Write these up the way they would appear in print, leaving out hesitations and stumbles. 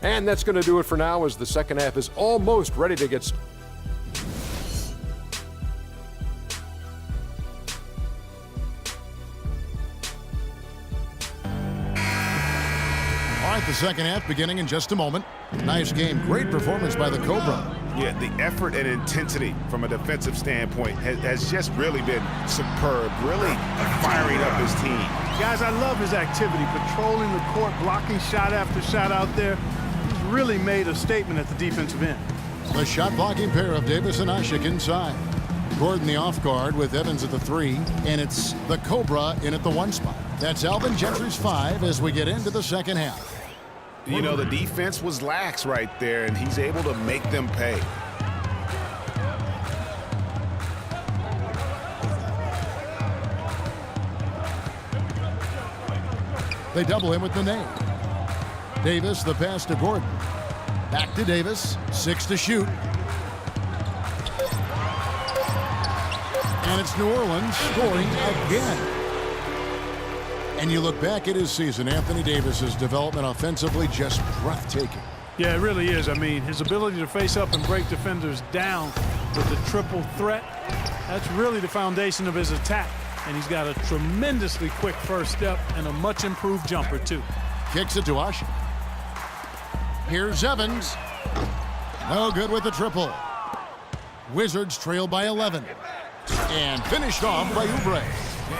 And that's going to do it for now as the second half is almost ready to get started. All right, the second half beginning in just a moment. Nice game. Great performance by the Cobra. Yeah, the effort and intensity from a defensive standpoint has just really been superb, really firing up his team. Guys, I love his activity, patrolling the court, blocking shot after shot out there. He's really made a statement at the defensive end. The shot blocking pair of Davis and Ashik inside. Gordon the off guard with Evans at the 3, and it's the Cobra in at the 1 spot. That's Alvin Gentry's 5 as we get into the second half. You know, the defense was lax right there, and he's able to make them pay. They double him with the name. Davis, the pass to Gordon. Back to Davis, 6 to shoot. And it's New Orleans scoring again. And you look back at his season, Anthony Davis's development offensively just breathtaking. Yeah, it really is. I mean, his ability to face up and break defenders down with the triple threat, that's really the foundation of his attack. And he's got a tremendously quick first step and a much improved jumper, too. Kicks it to Ashik. Here's Evans. No good with the triple. Wizards trail by 11. And finished off by Oubre.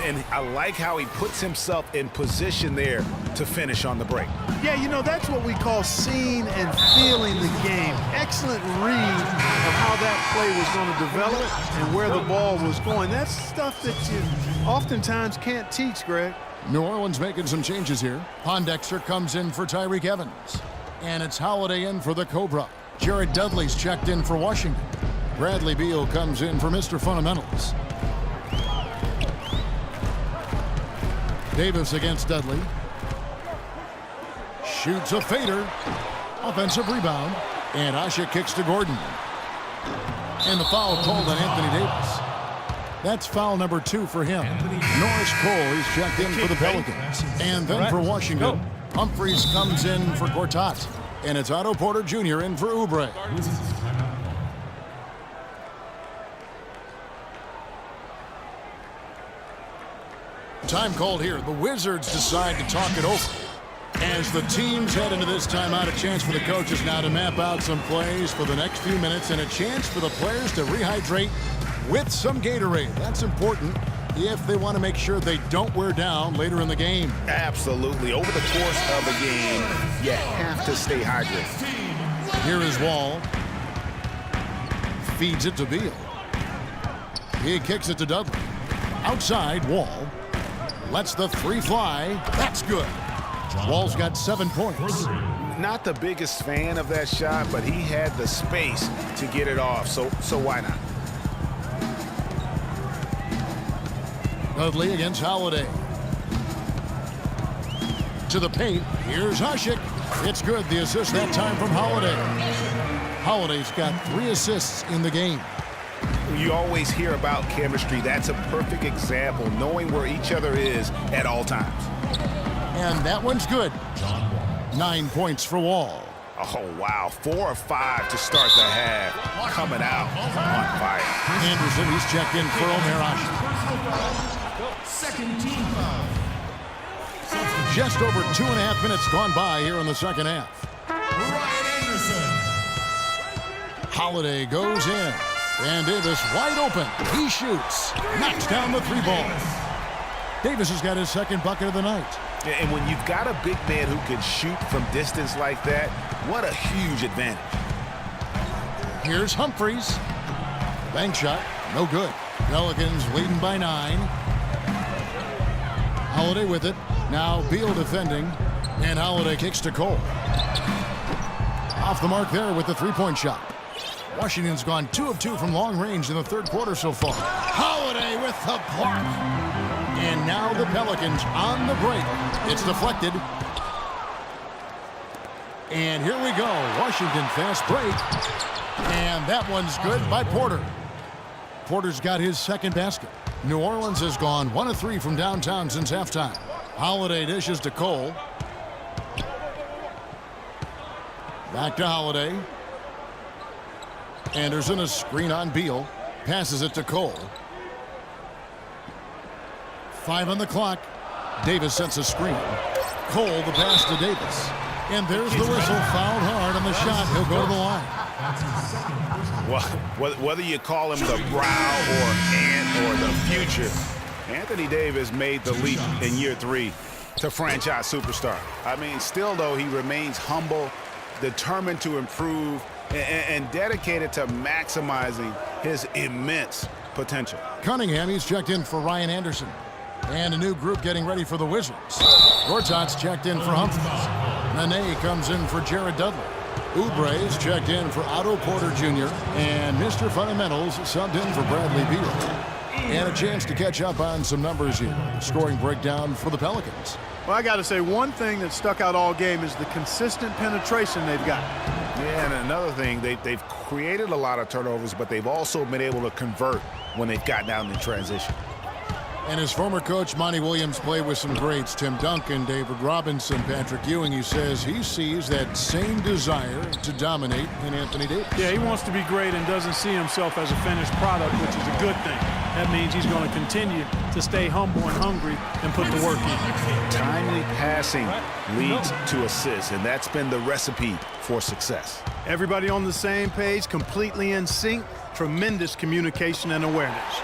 And I like how he puts himself in position there to finish on the break. Yeah, you know, that's what we call seeing and feeling the game. Excellent read of how that play was going to develop and where the ball was going. That's stuff that you oftentimes can't teach, Greg. New Orleans making some changes here. Pondexter comes in for Tyreke Evans. And it's Holiday in for the Cobra. Jared Dudley's checked in for Washington. Bradley Beal comes in for Mr. Fundamentals. Davis against Dudley. Shoots a fader. Offensive rebound. And Ashik kicks to Gordon. And the foul called on Anthony Davis. That's foul number 2 for him. Norris Cole is checked in for the Pelicans. And then for Washington, Humphries comes in for Gortat. And it's Otto Porter Jr. in for Oubre. Time called here. The Wizards decide to talk it over. As the teams head into this timeout, a chance for the coaches now to map out some plays for the next few minutes and a chance for the players to rehydrate with some Gatorade. That's important if they want to make sure they don't wear down later in the game. Absolutely. Over the course of a game, you have to stay hydrated. Here is Wall. Feeds it to Beal. He kicks it to Dudley. Outside, Wall. Lets the 3 fly. That's good. Wall's got 7 points. Not the biggest fan of that shot, but he had the space to get it off, so why not? Dudley against Holiday. To the paint. Here's Ashik. It's good. The assist that time from Holiday. Holiday's got 3 assists in the game. You always hear about chemistry. That's a perfect example, knowing where each other is at all times. And that one's good. 9 points for Wall. Oh, wow. 4 of 5 to start the half. Coming out on fire. Anderson, he's checked in for Omer Ashik. Second team foul. Just over 2.5 minutes gone by here in the second half. Ryan Anderson. Holiday goes in. And Davis wide open. He shoots. Knocks down the 3 ball. Davis has got his second bucket of the night. And when you've got a big man who can shoot from distance like that, what a huge advantage. Here's Humphries. Bank shot. No good. Pelicans leading by 9. Holiday with it. Now Beal defending. And Holiday kicks to Cole. Off the mark there with the 3-point shot. Washington's gone 2 of 2 from long range in the third quarter so far. Holiday with the block. And now the Pelicans on the break. It's deflected. And here we go. Washington fast break. And that one's good by Porter. Porter's got his second basket. New Orleans has gone 1 of 3 from downtown since halftime. Holiday dishes to Cole. Back to Holiday. Anderson, a screen on Beal. Passes it to Cole. 5 on the clock. Davis sets a screen. Cole, the pass to Davis. And there's the whistle. Fouled hard on the shot. He'll go to the line. Well, whether you call him the brow or ant or the future, Anthony Davis made the leap in year 3 to franchise superstar. I mean, still, though, he remains humble, determined to improve, and dedicated to maximizing his immense potential. Cunningham, he's checked in for Ryan Anderson. And a new group getting ready for the Wizards. Gortat's checked in for Humphries. Nene comes in for Jared Dudley. Oubre's checked in for Otto Porter Jr. And Mr. Fundamentals subbed in for Bradley Beal. And a chance to catch up on some numbers here. Scoring breakdown for the Pelicans. Well, I got to say, one thing that stuck out all game is the consistent penetration they've got. Yeah, and another thing, they've created a lot of turnovers, but they've also been able to convert when they've gotten out in transition. And his former coach, Monty Williams, played with some greats. Tim Duncan, David Robinson, Patrick Ewing. He says he sees that same desire to dominate in Anthony Davis. Yeah, he wants to be great and doesn't see himself as a finished product, which is a good thing. That means he's going to continue to stay humble and hungry and put the work in. Timely passing leads to assists, and that's been the recipe for success. Everybody on the same page, completely in sync, tremendous communication and awareness.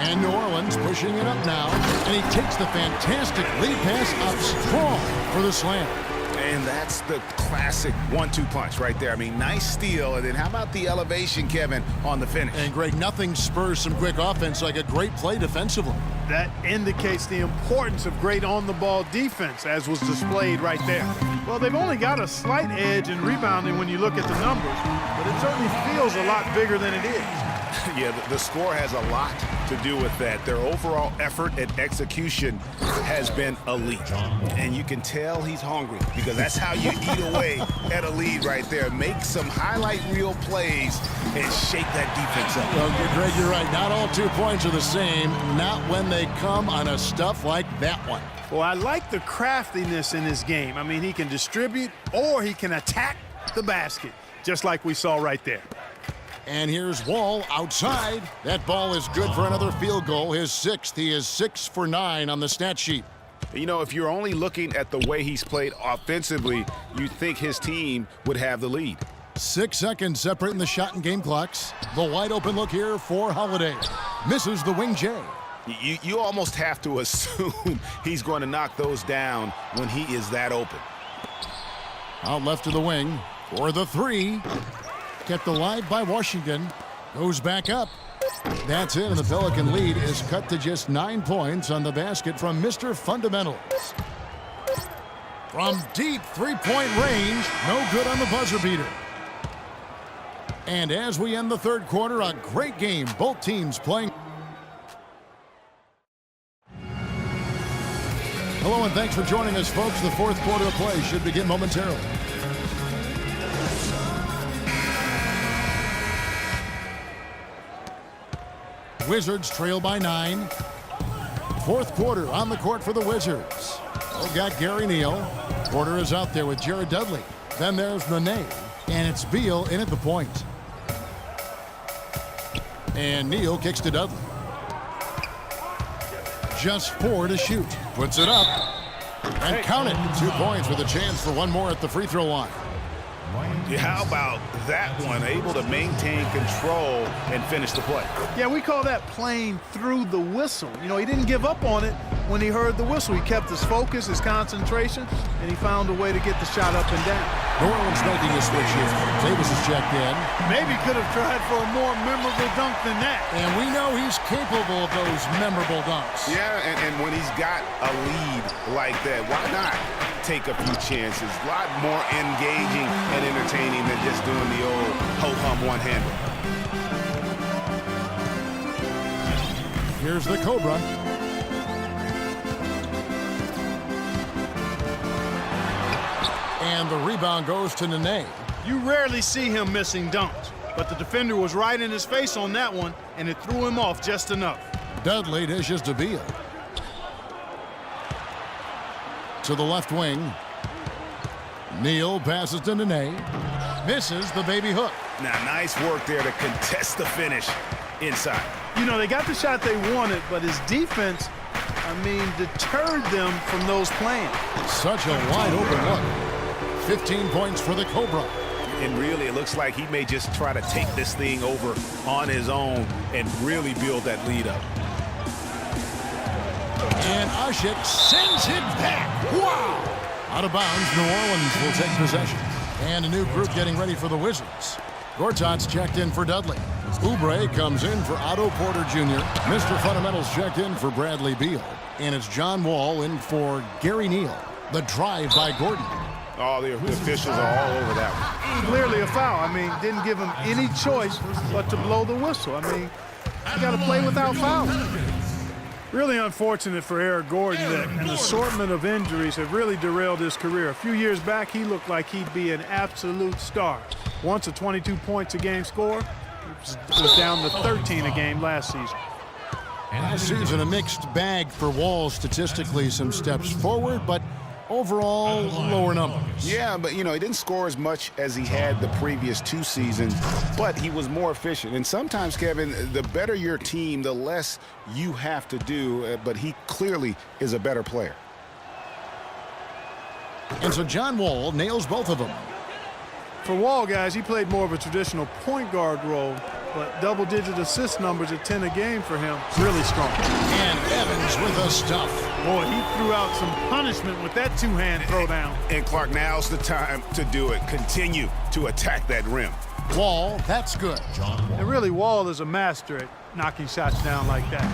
And New Orleans pushing it up now. And he takes the fantastic lead pass up strong for the slam. And that's the classic 1-2 punch right there. I mean, nice steal. And then how about the elevation, Kevin, on the finish? And, Greg, nothing spurs some quick offense like a great play defensively. That indicates the importance of great on-the-ball defense, as was displayed right there. Well, they've only got a slight edge in rebounding when you look at the numbers, but it certainly feels a lot bigger than it is. Yeah, the score has a lot to do with that. Their overall effort and execution has been elite. And you can tell he's hungry because that's how you eat away at a lead right there. Make some highlight reel plays and shake that defense up. Well, Greg, you're right. Not all 2 points are the same. Not when they come on a stuff like that one. Well, I like the craftiness in his game. I mean, he can distribute or he can attack the basket, just like we saw right there. And here's Wall outside. That ball is good for another field goal. His 6th. He is 6 for 9 on the stat sheet. You know, if you're only looking at the way he's played offensively, you'd think his team would have the lead. 6 seconds separating the shot and game clocks. The wide open look here for Holiday. Misses the wing J. You almost have to assume he's going to knock those down when he is that open. Out left to the wing for the 3. Kept alive by Washington. Goes back up. That's it, and the Pelican lead is cut to just 9 points on the basket from Mr. Fundamentals. From deep three-point range, no good on the buzzer beater. And as we end the third quarter, a great game. Both teams playing. Hello, and thanks for joining us, folks. The fourth quarter of play should begin momentarily. Wizards trail by 9. Fourth quarter on the court for the Wizards. They've got Gary Neal. Porter is out there with Jared Dudley. Then there's Nene. And it's Beal in at the point. And Neal kicks to Dudley. Just 4 to shoot. Puts it up. And count it. 2 points with a chance for one more at the free throw line. Yeah, how about that one? Able to maintain control and finish the play. Yeah, we call that playing through the whistle. You know, he didn't give up on it when he heard the whistle. He kept his focus, his concentration, and he found a way to get the shot up and down. New Orleans making a switch here. Davis is checked in. Maybe could have tried for a more memorable dunk than that. And we know he's capable of those memorable dunks. Yeah, and when he's got a lead like that, why not take a few chances? A lot more engaging and entertaining than just doing the old ho-hum one-hander. Here's the Cobra. And the rebound goes to Nene. You rarely see him missing dunks, but the defender was right in his face on that one, and it threw him off just enough. Dudley dishes to Beal. To the left wing. Neal passes to Nene. Misses the baby hook. Now, nice work there to contest the finish inside. You know, they got the shot they wanted, but his defense, deterred them from those plans. Such a wide open look. 15 points for the Cobra. And really, it looks like he may just try to take this thing over on his own and really build that lead up. And Ashik sends it back. Wow! Out of bounds, New Orleans will take possession. And a new group getting ready for the Wizards. Gortat's checked in for Dudley. Oubre comes in for Otto Porter Jr. Mr. Fundamentals checked in for Bradley Beal. And it's John Wall in for Gary Neal. The drive by Gordon. Oh, the officials are all over that one. Clearly a foul. Didn't give him any choice but to blow the whistle. You got to play without fouling. Really unfortunate for Eric Gordon that an assortment of injuries have really derailed his career. A few years back, he looked like he'd be an absolute star. Once a 22 points a game scorer, was down to 13 a game last season. Last season, a mixed bag for Wall statistically, some steps forward, but overall, lower numbers. Yeah, but, he didn't score as much as he had the previous 2 seasons, but he was more efficient. And sometimes, Kevin, the better your team, the less you have to do, but he clearly is a better player. And so John Wall nails both of them. For Wall, guys, he played more of a traditional point guard role, but double-digit assist numbers at 10 a game for him, really strong. And Evans with the stuff. Boy, he threw out some punishment with that two-hand throwdown. And Clark, now's the time to do it. Continue to attack that rim. Wall, that's good. And really, Wall is a master at knocking shots down like that.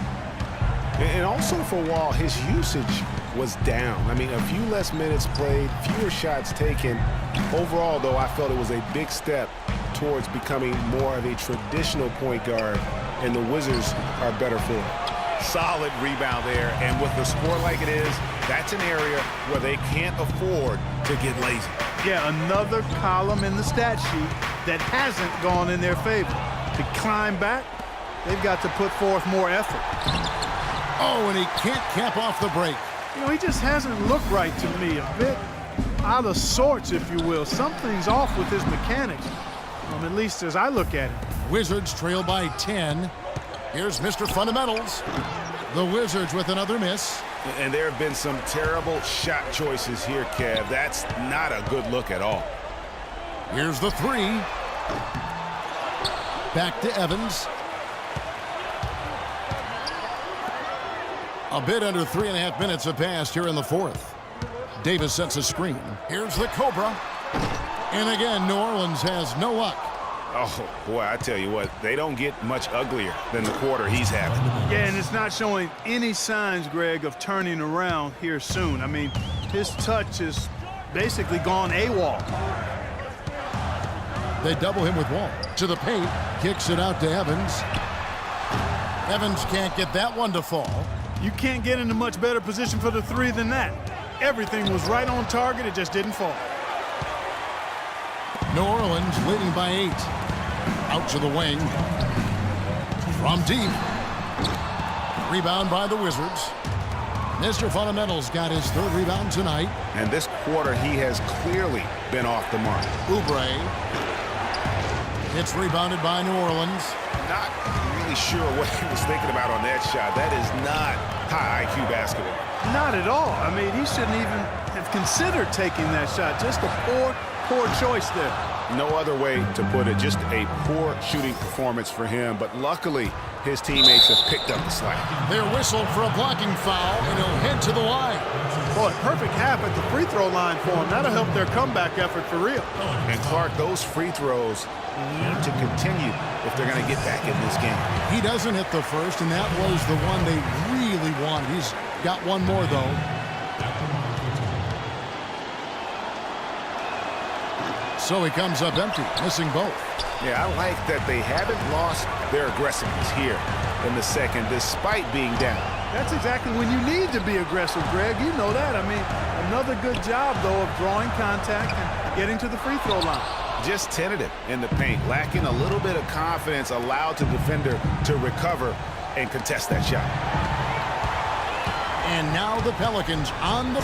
And also for Wall, his usage was down. A few less minutes played, fewer shots taken. Overall, though, I felt it was a big step towards becoming more of a traditional point guard, and the Wizards are better for it. Solid rebound there, and with the score like it is, that's an area where they can't afford to get lazy. Yeah, another column in the stat sheet that hasn't gone in their favor. To climb back, they've got to put forth more effort. Oh, and he can't cap off the break. He just hasn't looked right to me. A bit out of sorts, if you will. Something's off with his mechanics, at least as I look at it. Wizards trail by 10. Here's Mr. Fundamentals. The Wizards with another miss. And there have been some terrible shot choices here, Kev. That's not a good look at all. Here's the 3. Back to Evans. A bit under 3.5 minutes have passed here in the 4th. Davis sets a screen. Here's the Cobra. And again, New Orleans has no luck. Oh, boy, I tell you what, they don't get much uglier than the quarter he's having. Yeah, and it's not showing any signs, Greg, of turning around here soon. His touch is basically gone AWOL. They double him with Wall. To the paint, kicks it out to Evans. Evans can't get that one to fall. You can't get in a much better position for the 3 than that. Everything was right on target, it just didn't fall. New Orleans leading by 8. Out to the wing. From deep. Rebound by the Wizards. Mr. Fundamentals got his 3rd rebound tonight. And this quarter, he has clearly been off the mark. Oubre. It's rebounded by New Orleans. Not really sure what he was thinking about on that shot. That is not high IQ basketball. Not at all. He shouldn't even have considered taking that shot. Just a poor choice there. No other way to put it. Just a poor shooting performance for him. But luckily, his teammates have picked up the slack. They're whistled for a blocking foul, and he'll head to the line. Boy, perfect half at the free throw line for him. That'll help their comeback effort for real. And Clark, those free throws need to continue if they're going to get back in this game. He doesn't hit the first, and that was the one they really wanted. He's got one more, though. So he comes up empty, missing both. Yeah, I like that they haven't lost their aggressiveness here in the second, despite being down. That's exactly when you need to be aggressive, Greg. You know that. Another good job, though, of drawing contact and getting to the free throw line. Just tentative in the paint, lacking a little bit of confidence, allowed the defender to recover and contest that shot. And now the Pelicans on the...